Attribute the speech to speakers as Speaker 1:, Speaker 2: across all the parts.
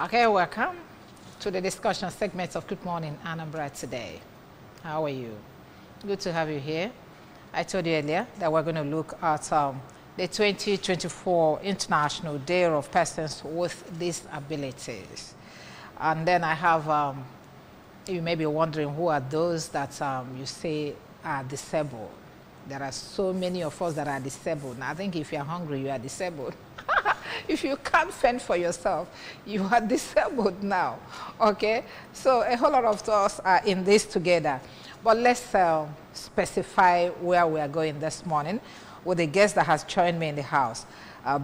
Speaker 1: Okay, welcome to the discussion segment of Good Morning Anambra today. How are you? Good to have you here. I told you earlier that we're going to look at the 2024 International Day of Persons with Disabilities. And then I have, you may be wondering who are those that you say are disabled. There are so many of us that are disabled. Now, I think if you're hungry, you are disabled. If you can't fend for yourself, you are disabled now, okay? So a whole lot of us are in this together. But let's specify where we are going this morning with a guest that has joined me in the house,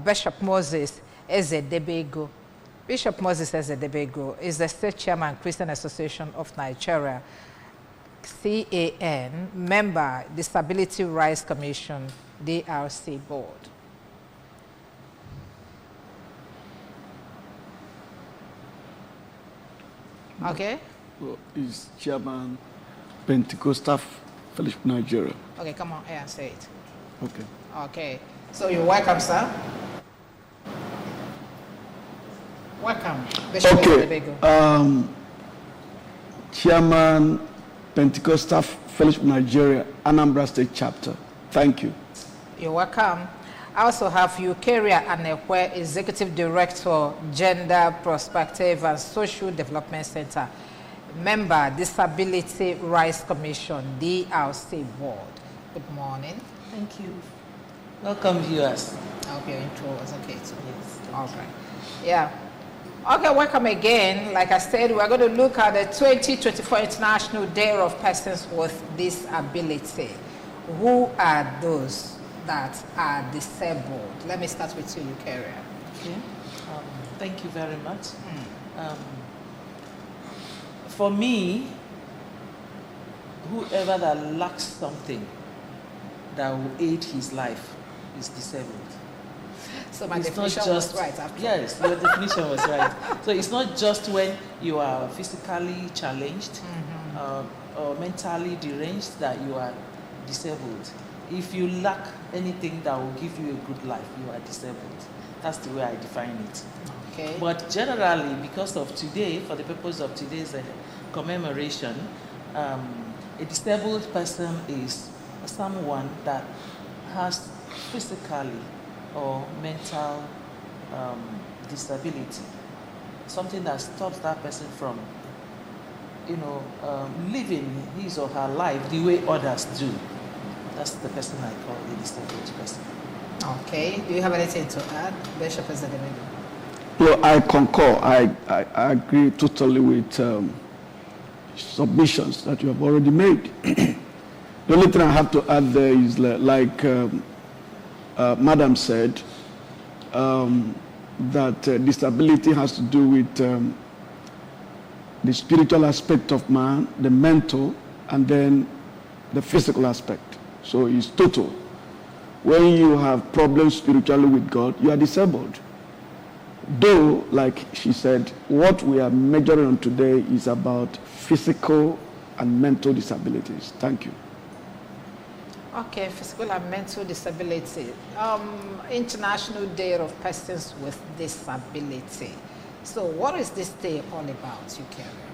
Speaker 1: Bishop Moses Ezedebego. Bishop Moses Ezedebego is the State Chairman, Christian Association of Nigeria, CAN, member, Disability Rights Commission, DRC Board. Okay.
Speaker 2: Well, he's Chairman, Pentecostal Fellowship Nigeria.
Speaker 1: Okay, come on here and say it.
Speaker 2: Okay.
Speaker 1: Okay. So you're welcome, sir. Welcome, Bishop
Speaker 2: Okay. Chairman, Pentecostal Fellowship Nigeria, Anambra State Chapter. Thank you.
Speaker 1: You're welcome. I also have Eukaria Anekwe, Executive Director, Gender Perspective and Social Development Center, member, Disability Rights Commission, DRC Board. Good morning.
Speaker 3: Thank you. Welcome, viewers.
Speaker 1: I hope your intro was okay too.
Speaker 3: Yes.
Speaker 1: All right. Yeah. Okay, welcome again. Like I said, we're going to look at the 2024 International Day of Persons with Disability. Who are those that are disabled? Let me start with you, Eukaria.
Speaker 3: Okay. Thank you very much. For me, whoever that lacks something that will aid his life is disabled.
Speaker 1: So my
Speaker 3: it's
Speaker 1: definition
Speaker 3: not just,
Speaker 1: was right after.
Speaker 3: Yes, your definition was right. So it's not just when you are physically challenged or mentally deranged that you are disabled. If you lack anything that will give you a good life, you are disabled. That's the way I define it.
Speaker 1: Okay.
Speaker 3: But generally, because of today, for the purpose of today's commemoration, a disabled person is someone that has physically or mental disability, something that stops that person from, living his or her life the way others do. That's the person I call a disabled person.
Speaker 1: Okay. Do you have anything to add, Bishop Ezedebego?
Speaker 2: Well, I concur. I agree totally with submissions that you have already made. The only thing I have to add there is like Madam said, that disability has to do with the spiritual aspect of man, the mental, and then the physical aspect. So it's total. When you have problems spiritually with God, you are disabled. Though, like she said, what we are measuring on today is about physical and mental disabilities. Thank you.
Speaker 1: Okay, physical and mental disability. International Day of Persons with Disability. So what is this day all about, Eukaria?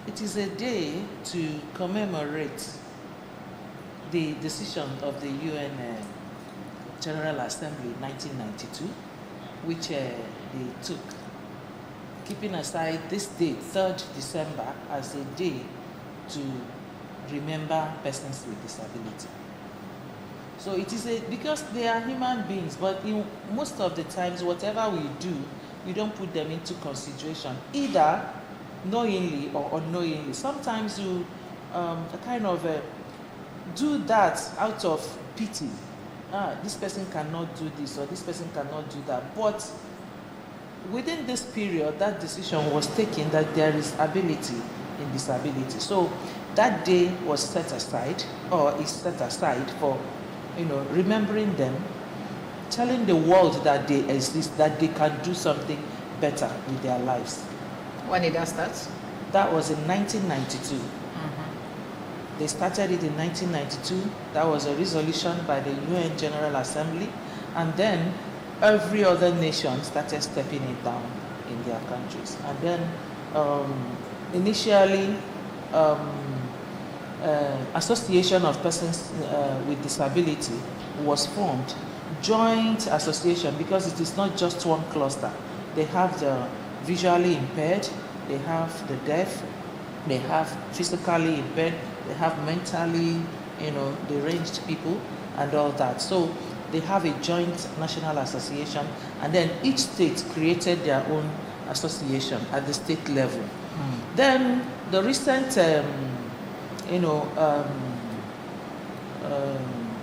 Speaker 3: It is a day to commemorate the decision of the UN General Assembly in 1992, which they took, keeping aside this date, 3rd December, as a day to remember persons with disability. So it is because they are human beings, but in most of the times, whatever we do, we don't put them into consideration, either knowingly or unknowingly. Sometimes you do that out of pity. This person cannot do this or this person cannot do that. But within this period, that decision was taken that there is ability in disability. So that day was set aside, or is set aside for, remembering them, telling the world that they exist, that they can do something better with their lives.
Speaker 1: When did that start?
Speaker 3: That was in 1992. They started it in 1992. That was a resolution by the UN General Assembly. And then every other nation started stepping it down. in their countries. And then initially, Association of Persons with Disability was formed, joint association, because it is not just one cluster. They have the visually impaired, they have the deaf, they have physically impaired, they have mentally, deranged people and all that. So they have a joint national association, and then each state created their own association at the state level. Then the recent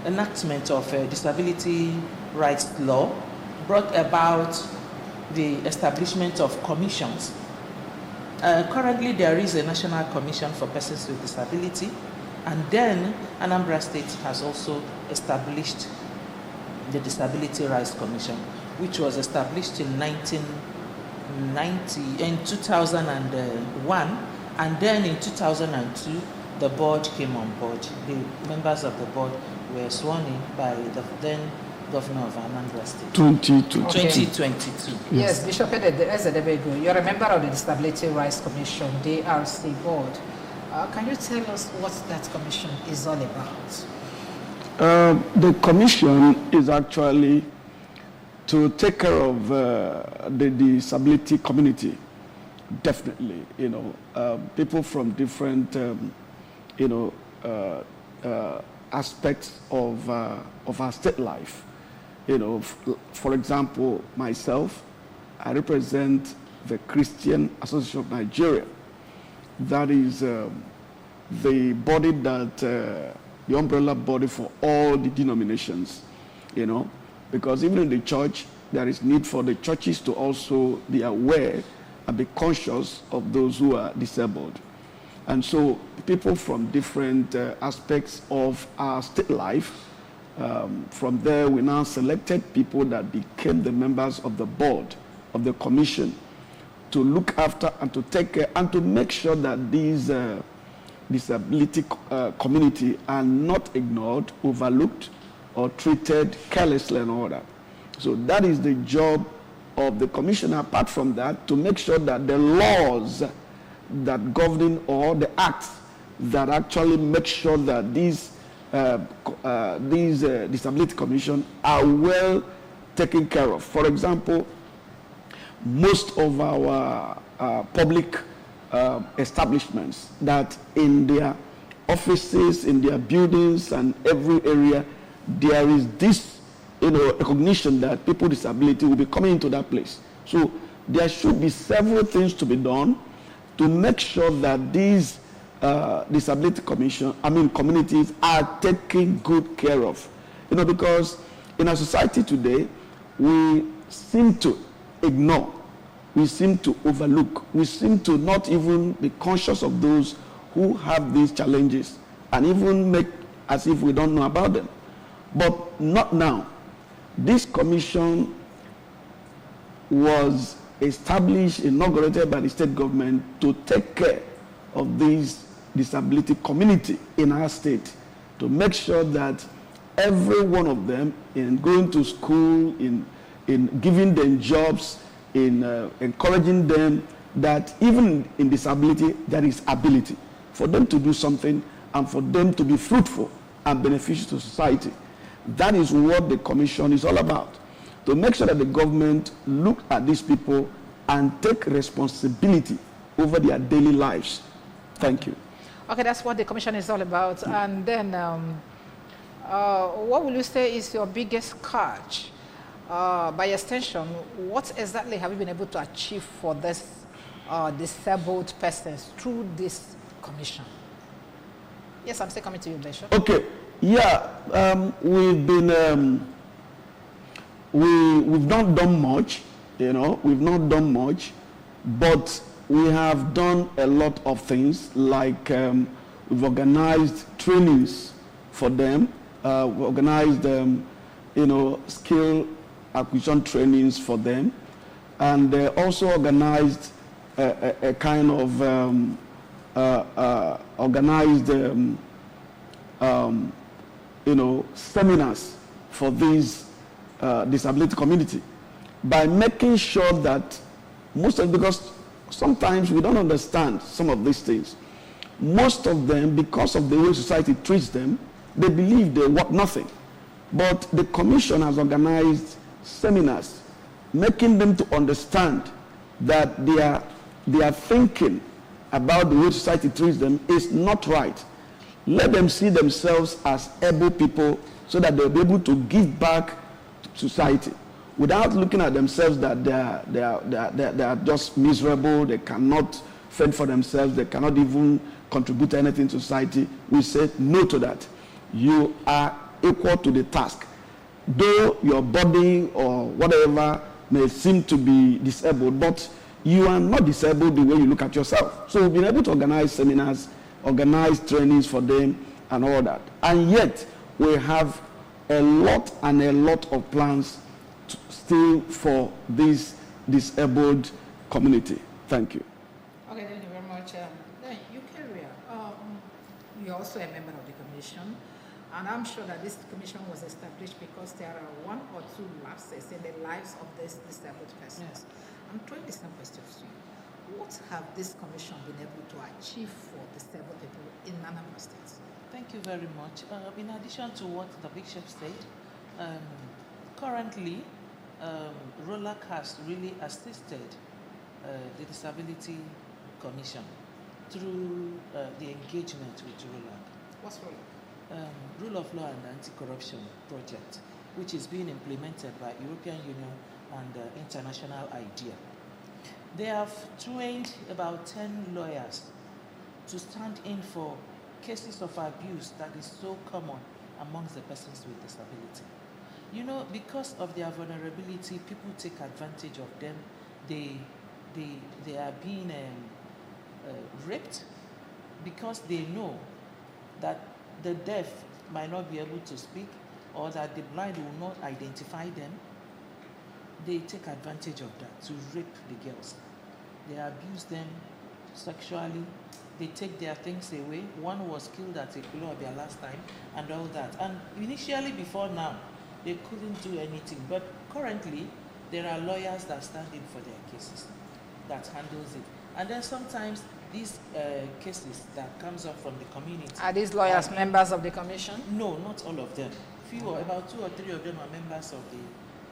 Speaker 3: enactment of disability rights law brought about the establishment of commissions. Currently, there is a National Commission for Persons with Disability, and then Anambra State has also established the Disability Rights Commission, which was established in 2001, and then in 2002, the board came on board. The members of the board were sworn in by the then Governor of Anambra State. 2022.
Speaker 1: Yes, Bishop Ezedebegu, you're a member of the Disability Rights Commission, DRC board. Can you tell us what that commission is all about?
Speaker 2: The commission is actually to take care of the disability community. Definitely, people from different, aspects of our state life. For example, myself, I represent the Christian Association of Nigeria. That is the body that, the umbrella body for all the denominations, because even in the church, there is need for the churches to also be aware and be conscious of those who are disabled. And so people from different aspects of our state life, from there we now selected people that became the members of the board of the commission to look after and to take care and to make sure that these disability community are not ignored, overlooked, or treated carelessly and all that. So that is the job of the commission. Apart from that, to make sure that the laws that govern or the acts that actually make sure that these disability commission are well taken care of. For example, most of our public establishments that in their offices, in their buildings and every area, there is this recognition that people with disability will be coming into that place. So there should be several things to be done to make sure that these disability communities are taken good care of. Because in our society today, we seem to ignore, we seem to overlook, we seem to not even be conscious of those who have these challenges and even make as if we don't know about them. But not now. This commission was established, inaugurated by the state government to take care of this disability community in our state, to make sure that every one of them, in going to school, in giving them jobs, in encouraging them, that even in disability there is ability for them to do something and for them to be fruitful and beneficial to society. That is what the commission is all about, to make sure that the government look at these people and take responsibility over their daily lives. Thank you.
Speaker 1: Okay, that's what the commission is all about. And then what will you say is your biggest catch? By extension, what exactly have you been able to achieve for this disabled persons through this commission? Yes, I'm still coming to you, Bishop.
Speaker 2: Okay, yeah, we've been, we've not done much, we've not done much, but we have done a lot of things, like we've organized trainings for them, we've organized, skill acquisition trainings for them, and also organized a kind of organized seminars for this disability community, by making sure that Because sometimes we don't understand some of these things. Most of them, because of the way society treats them, they believe they're worth nothing. But the commission has organized seminars, making them to understand that their thinking about the way society treats them is not right. Let them see themselves as able people so that they'll be able to give back to society without looking at themselves that they are just miserable, they cannot fend for themselves, they cannot even contribute anything to society. We say no to that. You are equal to the task. Though your body or whatever may seem to be disabled, but you are not disabled the way you look at yourself. So we've been able to organize seminars, organize trainings for them and all that. And yet we have a lot of plans still for this disabled community. Thank you.
Speaker 1: Okay, thank you very much. Then you carry you're also a member of the commission, and I'm sure that this commission was established because there are one or two lapses in the lives of these disabled persons.
Speaker 3: Yes.
Speaker 1: I'm throwing the same questions to you. What have this commission been able to achieve for disabled people in Anambra State?
Speaker 3: Thank you very much. In addition to what the Bishop said, currently, ROLAC has really assisted the Disability Commission through the engagement with ROLAC.
Speaker 1: What's ROLAC?
Speaker 3: Rule of Law and Anti-Corruption Project, which is being implemented by European Union and International IDEA. They have trained about 10 lawyers to stand in for cases of abuse that is so common amongst the persons with disability. You know, because of their vulnerability, people take advantage of them. They are being raped because they know that the deaf might not be able to speak or that the blind will not identify them. They take advantage of that to rape the girls. They abuse them sexually. They take their things away. One was killed at Ekulobia last time and all that. And initially, before now, they couldn't do anything. But currently, there are lawyers that stand in for their cases, that handles it. And then sometimes these cases that comes up from the community.
Speaker 1: Are these lawyers members of the commission?
Speaker 3: No, not all of them. Few, about 2 or 3 of them are members of the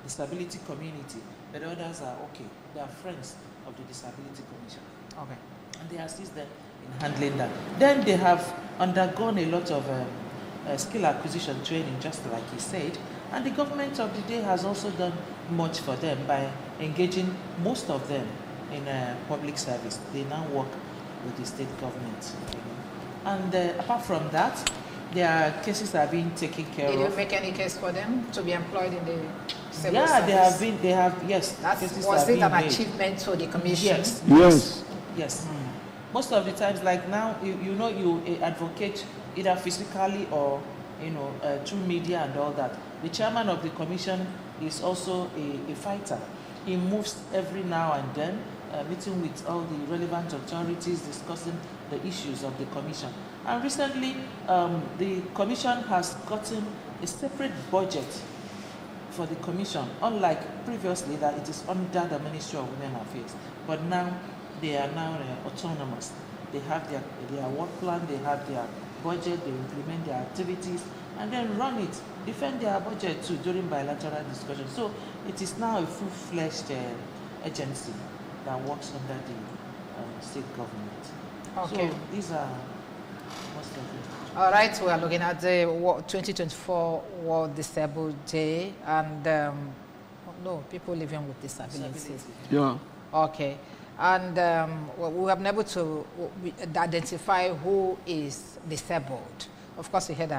Speaker 3: disability community, but others are okay. They are friends of the Disability Commission.
Speaker 1: Okay.
Speaker 3: And they assist them in handling that. Then they have undergone a lot of skill acquisition training, just like he said, and the government of the day has also done much for them by engaging most of them in public service. They now work with the state government. And apart from that, their cases are being taken care of.
Speaker 1: Did you make any case for them to be employed in the civil
Speaker 3: service?
Speaker 1: They have,
Speaker 3: yes.
Speaker 1: Was it an achievement to the commission?
Speaker 3: Yes.
Speaker 2: Yes.
Speaker 3: Yes. Most of the times, like now, you advocate either physically or, through media and all that. The chairman of the commission is also a fighter. He moves every now and then, meeting with all the relevant authorities, discussing the issues of the commission. And recently, the commission has gotten a separate budget for the commission, unlike previously that it is under the Ministry of Women Affairs. But now, they are now autonomous. They have their work plan, they have their budget, they implement their activities, and then run it, defend their budget too during bilateral discussions. So it is now a full-fledged agency that works under the state government.
Speaker 1: Okay.
Speaker 3: So these are most of it.
Speaker 1: All right, we are looking at the 2024 World Disabled Day, and no, people living with disabilities.
Speaker 2: Yeah.
Speaker 1: Okay. And we have been able to identify who is disabled. Of course, we had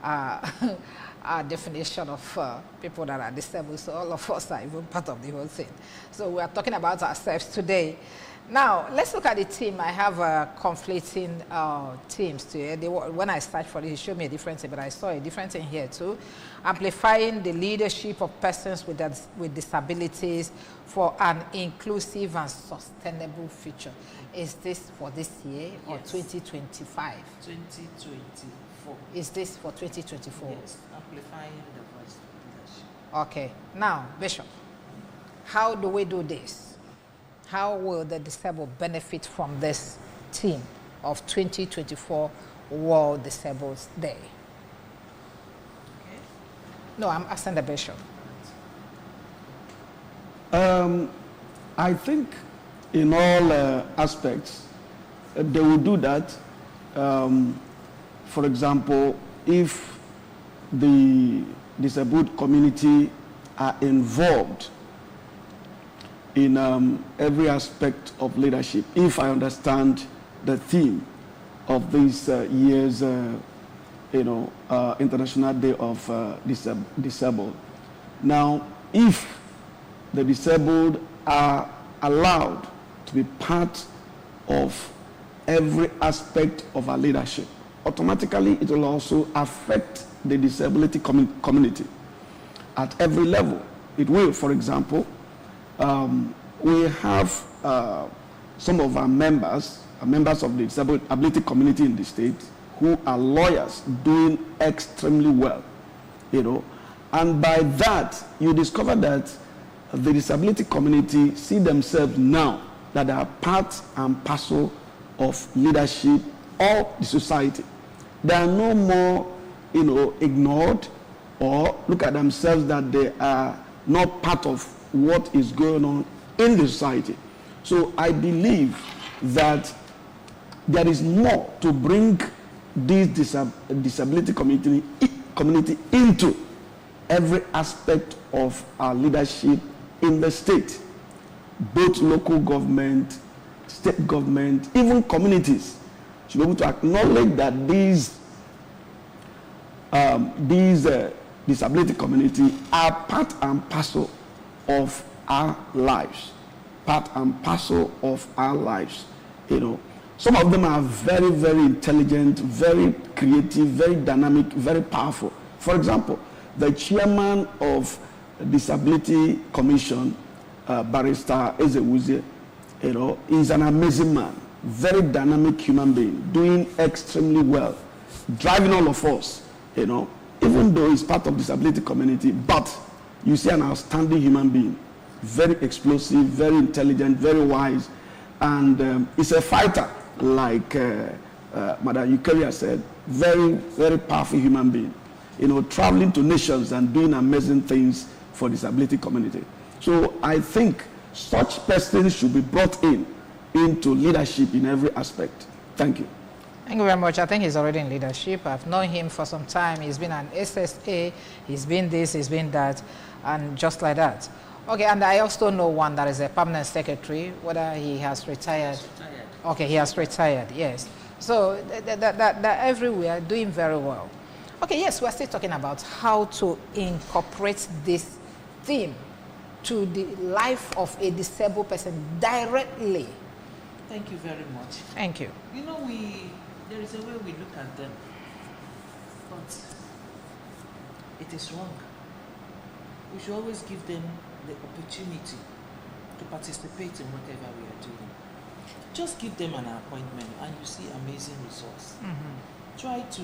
Speaker 1: a definition of people that are disabled, so all of us are even part of the whole thing. So we are talking about ourselves today. Now, let's look at the team. I have conflicting teams today. When I searched for it, it showed me a different thing, but I saw a different thing here too. Amplifying the leadership of persons with disabilities for an inclusive and sustainable future. Is this for this year or 2025?
Speaker 3: 2024.
Speaker 1: Is this for 2024?
Speaker 3: Yes, amplifying the voice of leadership.
Speaker 1: Okay. Now, Bishop, how do we do this? how will the disabled benefit from this theme of 2024 World Disabled Day?
Speaker 3: Okay.
Speaker 1: No, I'm asking the bishop.
Speaker 2: I think in all aspects, they will do that. For example, if the disabled community are involved in every aspect of leadership, if I understand the theme of this year's International Day of Disabled. Now, if the disabled are allowed to be part of every aspect of our leadership, automatically it will also affect the disability community at every level. It will, for example, we have some of our members of the disability community in the state who are lawyers doing extremely well, and by that you discover that the disability community see themselves now that they are part and parcel of leadership of the society. They are no more, ignored or look at themselves that they are not part of what is going on in the society. So I believe that there is more to bring this disability community into every aspect of our leadership in the state, both local government, state government, even communities should be able to acknowledge that these disability community are part and parcel of our lives, part and parcel of our lives. Some of them are very, very intelligent, very creative, very dynamic, very powerful. For example, the chairman of Disability Commission, Barrister Ezewuzie, is an amazing man, very dynamic human being, doing extremely well, driving all of us, even though he's part of disability community, but you see an outstanding human being, very explosive, very intelligent, very wise, and he's a fighter, like Madam Eukaria said, very, very powerful human being, traveling to nations and doing amazing things for disability community. So I think such persons should be brought into leadership in every aspect. Thank you.
Speaker 1: Thank you very much. I think he's already in leadership. I've known him for some time. He's been an SSA, he's been this, he's been that, and just like that. Okay, and I also know one that is a permanent secretary, whether he has retired. Okay, he has retired, yes. So that everywhere doing very well. Okay, yes, we're still talking about how to incorporate this theme to the life of a disabled person directly.
Speaker 3: Thank you very much.
Speaker 1: Thank you.
Speaker 3: There is a way we look at them, but it is wrong. We should always give them the opportunity to participate in whatever we are doing. Just give them an appointment and you see amazing results. Mm-hmm. Try to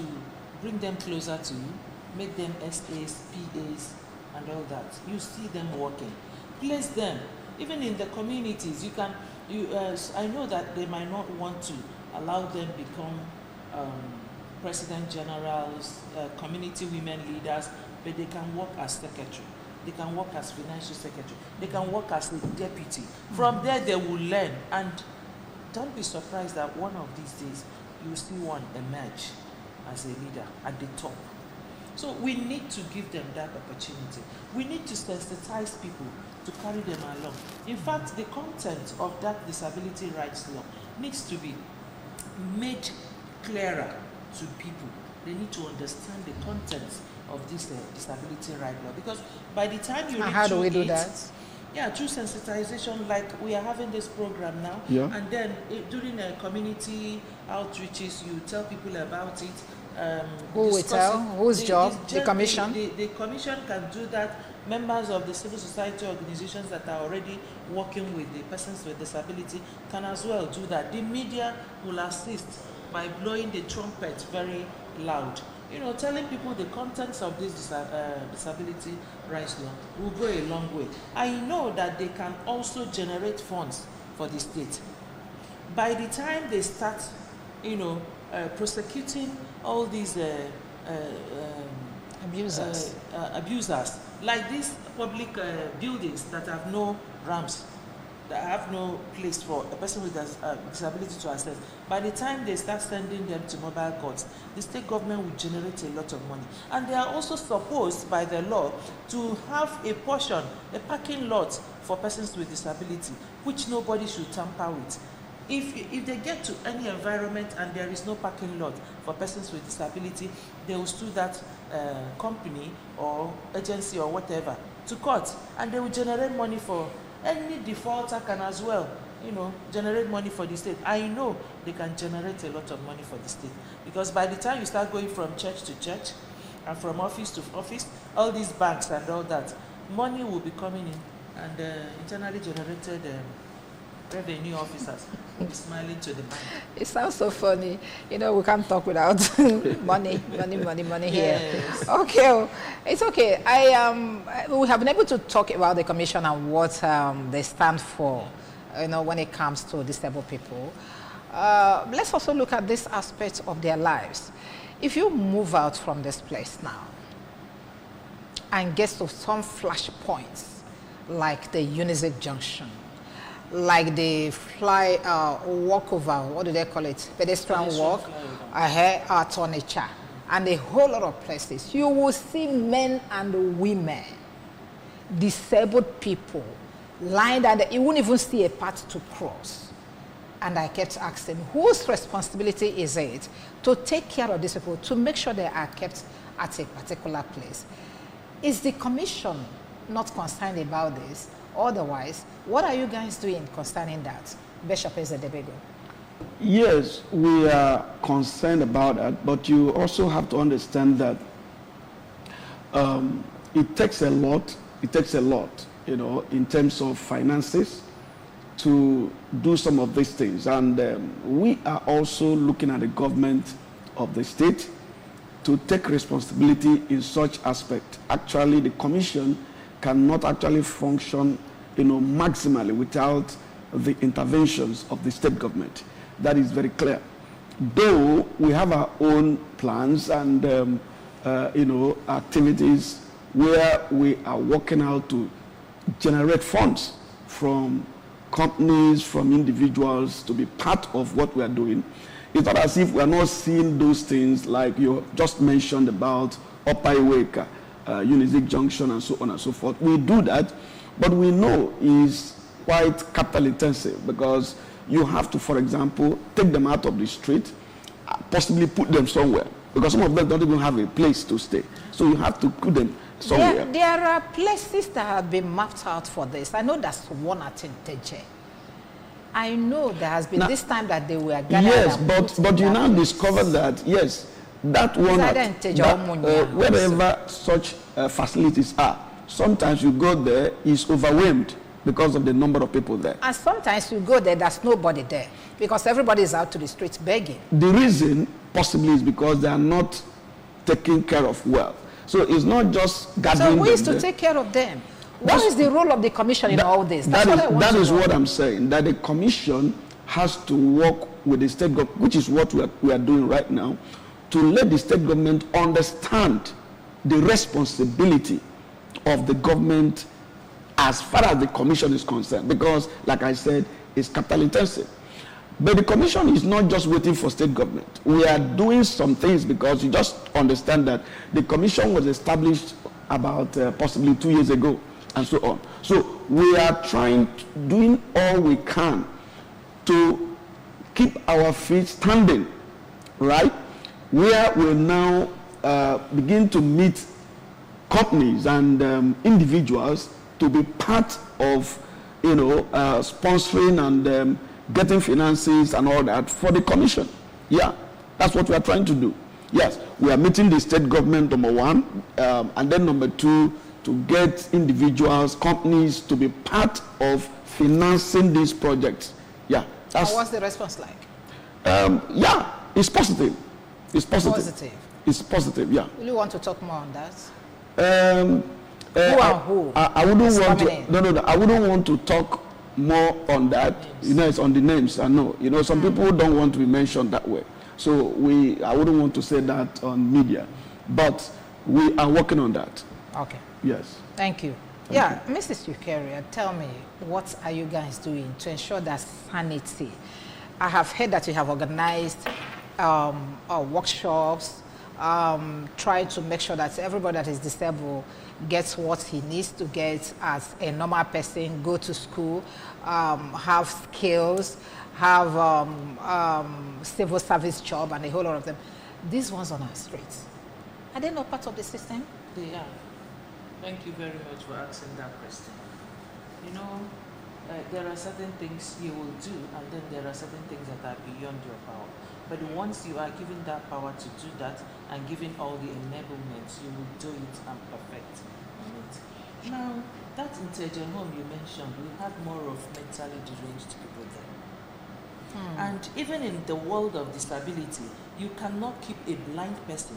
Speaker 3: bring them closer to you, make them SAs, PAs, and all that. You see them working. Place them, even in the communities. I know that they might not want to allow them become president generals, community women leaders, but they can work as secretary. They can work as financial secretary. They can work as a deputy. From there, they will learn. And don't be surprised that one of these days, you will see one emerge as a leader at the top. So we need to give them that opportunity. We need to sensitize people to carry them along. In fact, the content of that disability rights law needs to be made clearer to people. They need to understand the contents of this disability right law, because by the time you read
Speaker 1: how do we do
Speaker 3: it,
Speaker 1: that?
Speaker 3: Yeah, through sensitization, like we are having this program now,
Speaker 2: yeah.
Speaker 3: And then during community outreaches, you tell people about it.
Speaker 1: Who will tell? Whose job? The commission?
Speaker 3: The commission can do that. Members of the civil society organizations that are already working with the persons with disability can as well do that. The media will assist by blowing the trumpet very loud. Telling people the contents of this disability rights law will go a long way. I know that they can also generate funds for the state. By the time they start, prosecuting all these abusers, like these public buildings that have no ramps, that have no place for a person with a disability to access. By the time they start sending them to mobile courts, the state government will generate a lot of money. And they are also supposed by the law to have a portion, a parking lot for persons with disability, which nobody should tamper with. If they get to any environment and there is no parking lot for persons with disability, they will sue that company or agency or whatever to court, and they will generate money for any defaulter can as well, generate money for the state. I know they can generate a lot of money for the state, because by the time you start going from church to church and from office to office, all these banks and all that, money will be coming in, and internally generated revenue officers will be smiling to the bank.
Speaker 1: It sounds so funny. We can't talk without money here.
Speaker 3: Yes.
Speaker 1: Okay, it's okay. We have been able to talk about the commission and what they stand for, when it comes to disabled people. Let's also look at this aspect of their lives. If you move out from this place now and get to some flash points, like the Unizik Junction, like the walkover, what do they call it? Pedestrian walk, at Onitsha, and a whole lot of places. You will see men and women, disabled people, lying down there. You won't even see a path to cross. And I kept asking, whose responsibility is it to take care of these people, to make sure they are kept at a particular place? Is the commission not concerned about this? Otherwise, what are you guys doing concerning that? Bishop Ezedebego.
Speaker 2: Yes, we are concerned about that, but you also have to understand that it takes a lot, in terms of finances to do some of these things. And we are also looking at the government of the state to take responsibility in such aspect. Actually, the commission cannot actually function maximally without the interventions of the state government. That is very clear. Though we have our own plans and activities where we are working out to generate funds from companies, from individuals to be part of what we are doing. It's not as if we are not seeing those things like you just mentioned about Upper Iweka, Unizik Junction, and so on and so forth. We do that, but we know is quite capital intensive, because you have to, for example, take them out of the street, possibly put them somewhere, because some of them don't even have a place to stay. So you have to put them somewhere.
Speaker 1: There are places that have been mapped out for this. I know that's one at Inteje. I know there has been this time that they were gathered.
Speaker 2: Yes, but you now discover that, yes, that one, wherever such facilities are, sometimes you go there, is overwhelmed because of the number of people there.
Speaker 1: And sometimes you go there, there's nobody there, because everybody is out to the streets begging.
Speaker 2: The reason possibly is because they are not taking care of well. So it's not just gathering.
Speaker 1: So who is to take care of them? What is the role of the commission in all this?
Speaker 2: That is what I'm saying, that the commission has to work with the state government, which is what we are doing right now, to let the state government understand the responsibility of the government as far as the commission is concerned, because, like I said, it's capital intensive. But the commission is not just waiting for state government. We are doing some things, because you just understand that the commission was established about possibly 2 years ago, and so on. So we are doing all we can to keep our feet standing, right? Where we now begin to meet companies and individuals to be part of, sponsoring and getting finances and all that for the commission. Yeah, that's what we are trying to do. Yes, we are meeting the state government, number one, and then number two, to get individuals, companies to be part of financing these projects. Yeah.
Speaker 1: And what's the response like?
Speaker 2: Yeah, it's positive. It's positive.
Speaker 1: Positive.
Speaker 2: It's positive, yeah.
Speaker 1: Will you want to talk more on that?
Speaker 2: Who
Speaker 1: and who?
Speaker 2: I wouldn't want to. No. I wouldn't want to talk more on that.
Speaker 3: Names.
Speaker 2: You know, it's on the names. I know. You know, some people don't want to be mentioned that way. So I wouldn't want to say that on media, but we are working on that.
Speaker 1: Okay.
Speaker 2: Yes.
Speaker 1: Thank you. Yeah, Mrs. Eukaria, tell me, what are you guys doing to ensure that sanity? I have heard that you have organized workshops, trying to make sure that everybody that is disabled gets what he needs to get as a normal person, go to school, have skills, have civil service job, and a whole lot of them. These ones on our streets, are they not part of the system?
Speaker 3: They are. Thank you very much for asking that question. You know, there are certain things you will do, and then there are certain things that are beyond your power. But once you are given that power to do that and given all the enablements, you will do it and perfect it. Now, that intelligent home you mentioned, we have more of mentally deranged people there. And even in the world of disability, you cannot keep a blind person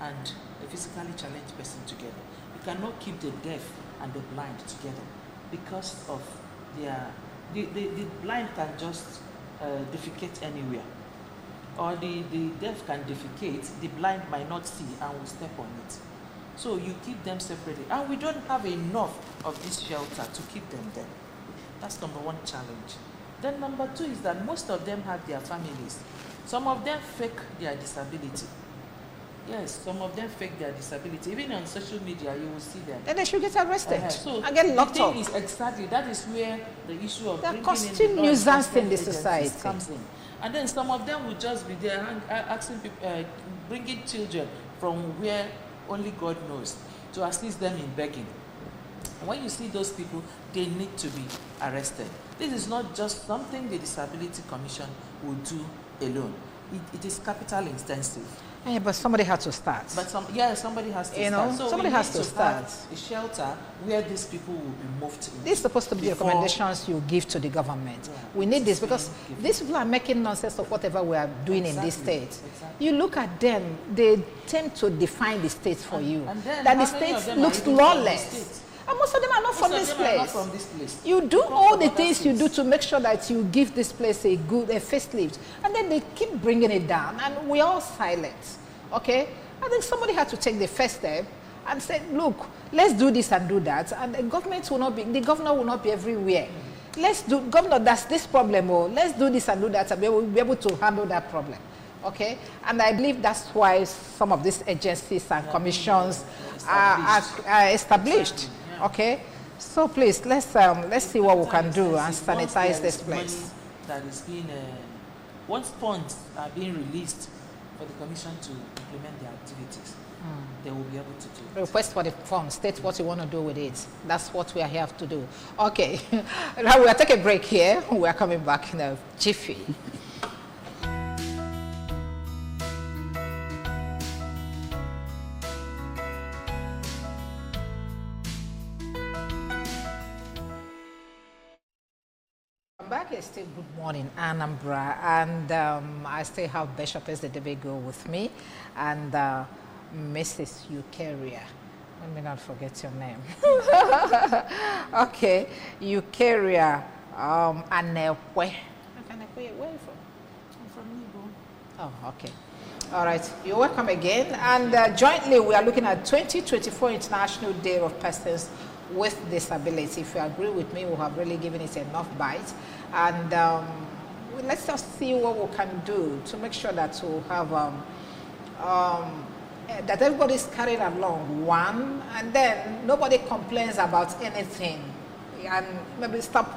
Speaker 3: and a physically challenged person together. You cannot keep the deaf and the blind together because of the blind can just defecate anywhere. Or the deaf can defecate, the blind might not see and will step on it. So you keep them separately. And we don't have enough of this shelter to keep them there. That's number one challenge. Then number two is that most of them have their families. Some of them fake their disability. Yes, some of them fake their disability. Even on social media, you will see them.
Speaker 1: Then they should get arrested
Speaker 3: So
Speaker 1: and get locked up.
Speaker 3: The thing is exactly, that is where the issue of
Speaker 1: They're costing nuisance in the society.
Speaker 3: Comes in. And then some of them will just be there asking people, bringing children from where only God knows to assist them in begging. And when you see those people, they need to be arrested. This is not just something the Disability Commission will do alone. It is capital intensive.
Speaker 1: Yeah, but somebody had to start.
Speaker 3: But somebody has to start.
Speaker 1: Know,
Speaker 3: so
Speaker 1: somebody has to start.
Speaker 3: Have a shelter where these people will be moved to.
Speaker 1: This is supposed to be recommendations you give to the government. Yeah, we need this because these people are making nonsense of whatever we are doing in this state. Exactly. You look at them, they tend to define the state for you. And that the state looks lawless. And most of them are not from this place. You do all the things you do to make sure that you give this place a facelift. And then they keep bringing it down. And we're all silent. Okay? I think somebody had to take the first step and say, look, let's do this and do that. And the governor will not be everywhere. Governor, that's this problem. Or let's do this and do that. And we'll be able to handle that problem. Okay? And I believe that's why some of these agencies and commissions are established. Okay, so please let's see what we can do and sanitize this place.
Speaker 3: That is being once funds are being released for the commission to implement their activities, they will be able to do it.
Speaker 1: Request for the funds, state what you want to do with it. That's what we are here to do. Okay, now we are taking a break here. We are coming back in a jiffy. Back is still Good Morning Anambra, and I still have Bishop Ezedebego with me and Mrs. Eukaria. Let me not forget your name. Okay, Eukaria Anekwe. Where are you from?
Speaker 3: I'm from Igbo.
Speaker 1: Oh, okay. All right, you're welcome again. And jointly, we are looking at 2024 International Day of Persons with Disability. If you agree with me, we have really given it enough bite. And let's just see what we can do to make sure that we'll have that everybody's carried along, one, and then nobody complains about anything. And maybe start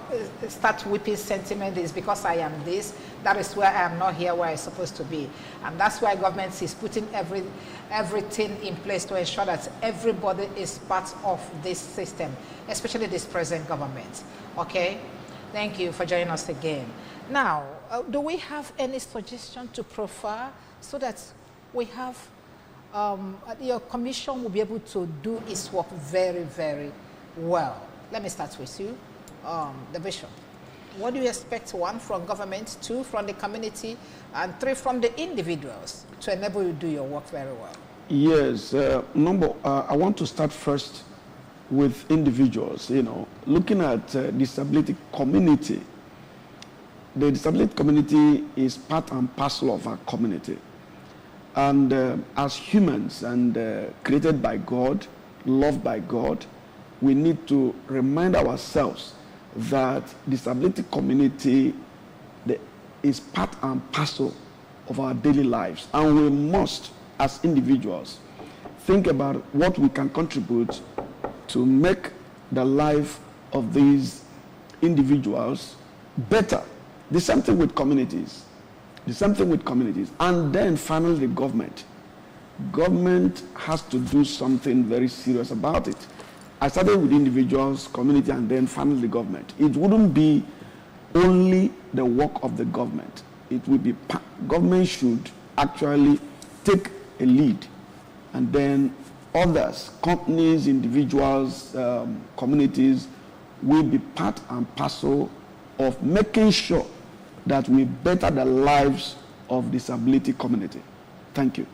Speaker 1: whipping sentiment is because I am this, that is where I am not here where I'm supposed to be. And that's why government is putting everything in place to ensure that everybody is part of this system, especially this present government. Okay? Thank you for joining us again. Now, do we have any suggestion to profile so that we have, your commission will be able to do its work very, very well? Let me start with you, the Bishop. What do you expect, one, from government, two, from the community, and three, from the individuals to enable you to do your work very well?
Speaker 2: Yes, I want to start first with individuals, looking at disability community. The disability community is part and parcel of our community. And as humans and created by God, loved by God, we need to remind ourselves that disability community is part and parcel of our daily lives. And we must, as individuals, think about what we can contribute to make the life of these individuals better. The same thing with communities. And then finally the government. Government has to do something very serious about it. I started with individuals, community, and then finally the government. It wouldn't be only the work of the government. It would be, government should actually take a lead, and then others, companies, individuals, communities, will be part and parcel of making sure that we better the lives of disability community. Thank you.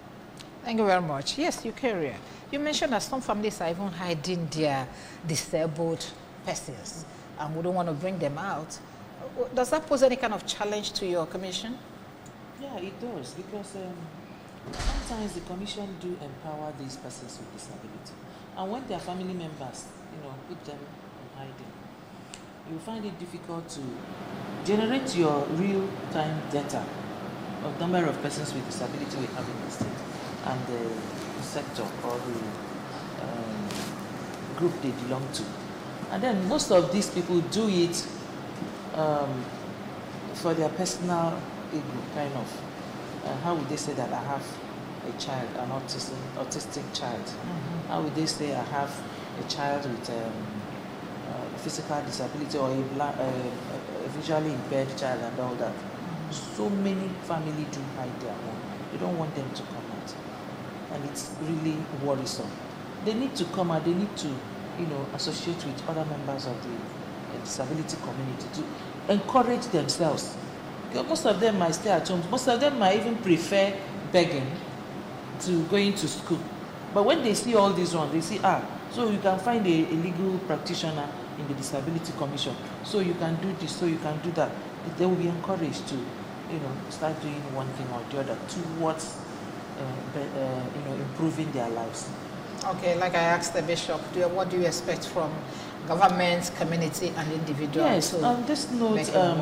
Speaker 1: Thank you very much. Yes, you carry. You mentioned that some families are even hiding their disabled persons and we don't want to bring them out. Does that pose any kind of challenge to your commission?
Speaker 3: Yeah, it does, because sometimes the commission do empower these persons with disability. And when their family members, put them in hiding, you find it difficult to generate your real-time data of number of persons with disability we have in the state and the sector or the group they belong to. And then most of these people do it for their personal ego, kind of. How would they say that I have a child, an autistic child? Mm-hmm. How would they say I have a child with physical disability or a visually impaired child and all that? Mm-hmm. So many families do hide their own. They don't want them to come out. And it's really worrisome. They need to come out, they need to, associate with other members of the disability community to encourage themselves. Because most of them might stay at home. Most of them might even prefer begging to going to school. But when they see all these ones, they see, so you can find a legal practitioner in the Disability Commission. So you can do this, so you can do that. They will be encouraged to, start doing one thing or the other towards, improving their lives.
Speaker 1: Okay, like I asked the bishop, what do you expect from government, community, and individuals?
Speaker 3: Yes, on this note, I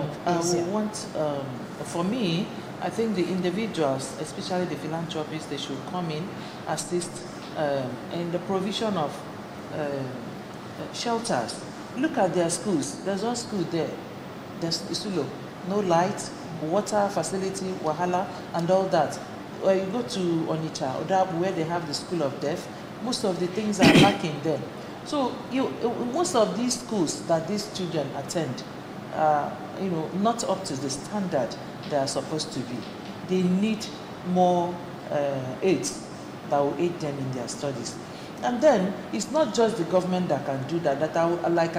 Speaker 3: want, for me, I think the individuals, especially the philanthropists, they should come in, assist in the provision of shelters. Look at their schools. There's one school there. There's Isulo. No light, water facility, wahala, and all that. Or you go to Onitsha, Odab, where they have the School of Deaf, most of the things are lacking there. So most of these schools that these children attend are, not up to the standard they are supposed to be. They need more aids that will aid them in their studies. And then it's not just the government that can do that. I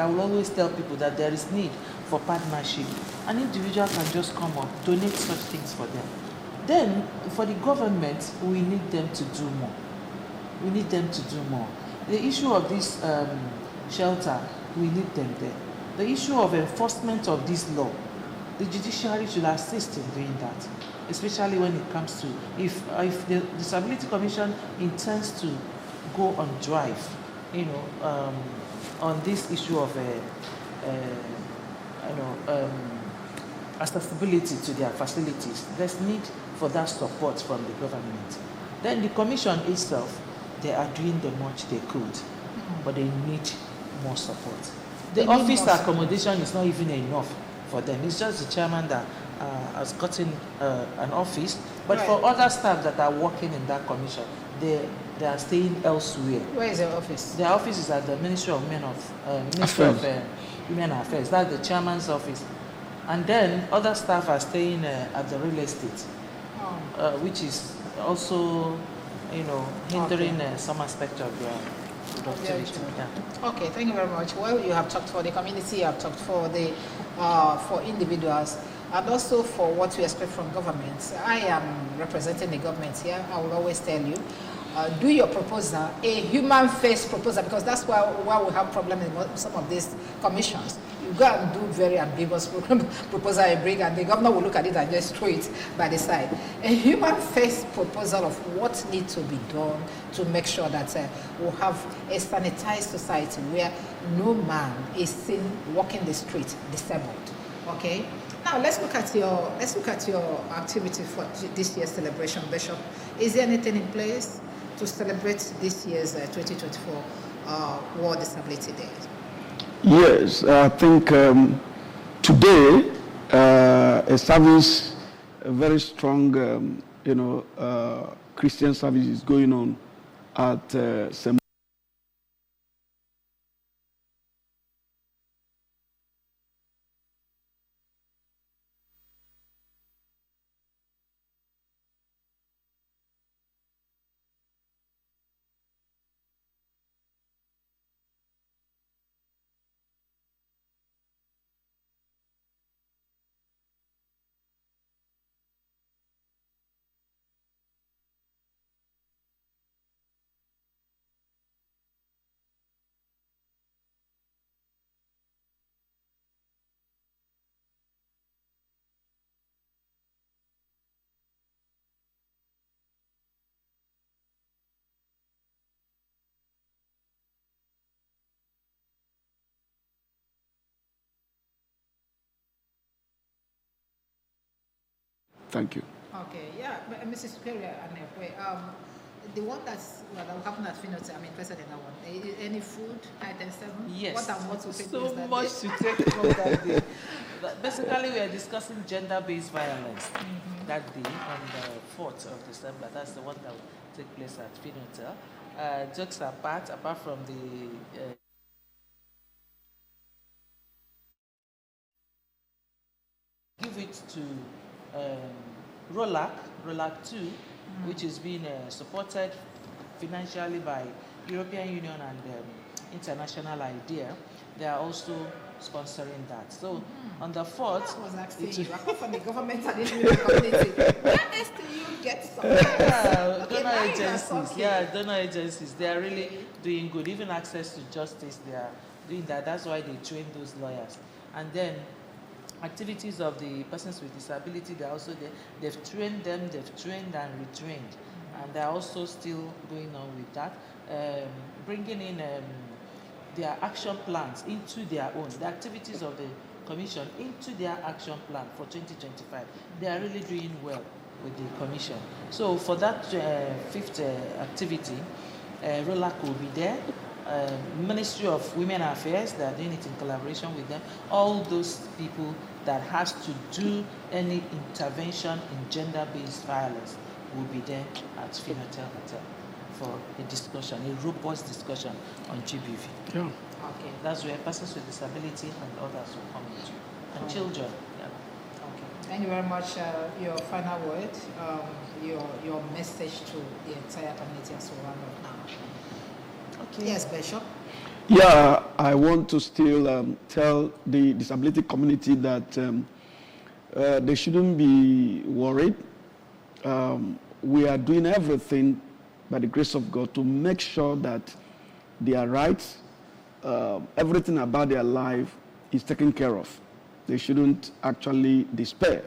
Speaker 3: will always tell people that there is need for partnership. An individual can just come up, donate such things for them. Then for the government, we need them to do more. We need them to do more. The issue of this shelter, we need them there. The issue of enforcement of this law, the judiciary should assist in doing that, especially when it comes to, if the Disability Commission intends to go on drive, on this issue of accessibility to their facilities, there's need for that support from the government. Then the commission itself, they are doing the much they could, but they need more support. The office accommodation is not even enough for them. It's just the chairman that has gotten an office, but for other staff that are working in that commission, they are staying elsewhere.
Speaker 1: Where is their office?
Speaker 3: Their office is at the Ministry of Women Affairs. That's the chairman's office. And then other staff are staying at the real estate, which is also, hindering some aspect of their productivity. Yeah.
Speaker 1: Okay, thank you very much. Well, you have talked for the community, you have talked for the for individuals, and also for what we expect from governments. I am representing the government here. I will always tell you, do your proposal, a human face proposal, because that's why we have problems in some of these commissions. You go and do very ambiguous proposal and bring, and the governor will look at it and just throw it by the side. A human face proposal of what needs to be done to make sure that we'll have a sanitized society where no man is seen walking the street disabled. Okay. Now let's look at your activity for this year's celebration, Bishop. Is there anything in place to celebrate this year's 2024 World Disability Day?
Speaker 2: Yes, I think today a service, a very strong, Christian service is going on at St. Thank you.
Speaker 1: Okay, yeah, Mrs. Superior, the one that will happen at Finot, I'm interested in that one. Any food, item 7?
Speaker 3: Yes.
Speaker 1: What and what to take
Speaker 3: so
Speaker 1: place that
Speaker 3: much
Speaker 1: day?
Speaker 3: to take from that day. Basically, we are discussing gender-based violence that day on the 4th of December. That's the one that will take place at Finot. Jokes apart from the give it to ROLAC 2, which is being supported financially by European Union and International IDEA. They are also sponsoring that. So on the 4th,
Speaker 1: I was asking you, I come from the government and the community. Where else do you get some?
Speaker 3: Donor agencies. Yeah, donor agencies. They are really doing good. Even access to justice, they are doing that. That's why they train those lawyers. And then activities of the persons with disability, they're also there. They've trained them, they've trained and retrained. And they're also still going on with that, bringing in their action plans into their own, the activities of the commission into their action plan for 2025. They are really doing well with the commission. So for that 5th activity, ROLAC will be there. Ministry of Women Affairs, they are doing it in collaboration with them. All those people that has to do any intervention in gender-based violence will be there at Finatel Hotel for a discussion, a robust discussion on GBV.
Speaker 2: Yeah.
Speaker 3: Okay, that's where persons with disability and others will come into, and children. Yeah.
Speaker 1: Okay. Thank you very much. Your final word, your message to the entire community as we round up now. Okay. Yes, Bishop.
Speaker 2: Yeah, I want to still tell the disability community that they shouldn't be worried. We are doing everything by the grace of God to make sure that their rights, everything about their life is taken care of. They shouldn't actually despair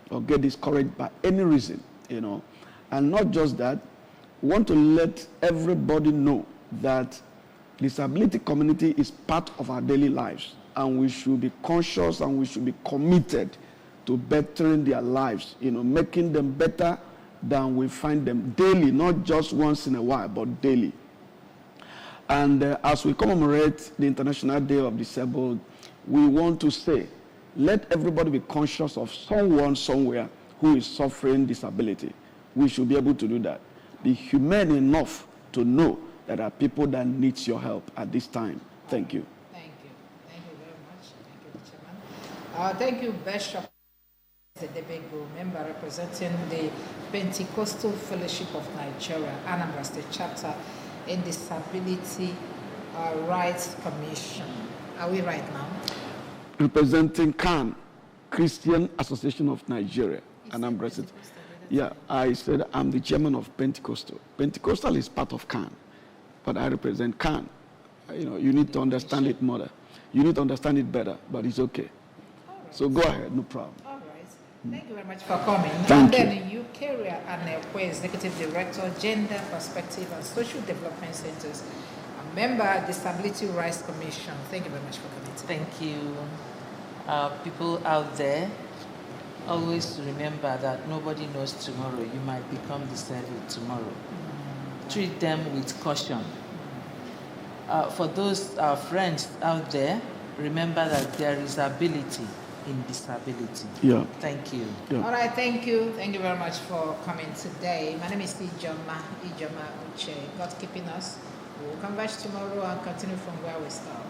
Speaker 2: or get discouraged by any reason, And not just that, we want to let everybody know that disability community is part of our daily lives, and we should be conscious and we should be committed to bettering their lives, making them better than we find them daily, not just once in a while, but daily. And as we commemorate the International Day of Disabled, we want to say, let everybody be conscious of someone somewhere who is suffering disability. We should be able to do that. Be humane enough to know that there are people that need your help at this time. Thank you.
Speaker 1: Thank you. Thank you very much. Thank you, Chairman. Thank you, Bishop. The Debego member representing the Pentecostal Fellowship of Nigeria, Anambra State Chapter, in Disability Rights Commission. Are we right now?
Speaker 2: Representing CAN, Christian Association of Nigeria, Anambra State. Yeah, I said I'm the chairman of Pentecostal. Pentecostal is part of CAN, but I represent CAN. You need to understand it more. You need to understand it better, but it's okay.
Speaker 1: Right.
Speaker 2: So go ahead, no problem.
Speaker 1: All right. Thank you very much for coming.
Speaker 2: Thank you.
Speaker 1: Then you carry an Executive Director, Gender Perspective and Social Development Centers, a member, Disability Rights Commission. Thank you very much for coming today.
Speaker 3: Thank you. People out there, always remember that nobody knows tomorrow. You might become disabled tomorrow. Treat them with caution. For those our friends out there, remember that there is ability in disability.
Speaker 2: Yeah.
Speaker 3: Thank you.
Speaker 2: Yeah.
Speaker 1: All right, thank you. Thank you very much for coming today. My name is Ijoma Uche. God keeping us. We'll converge tomorrow and continue from where we start.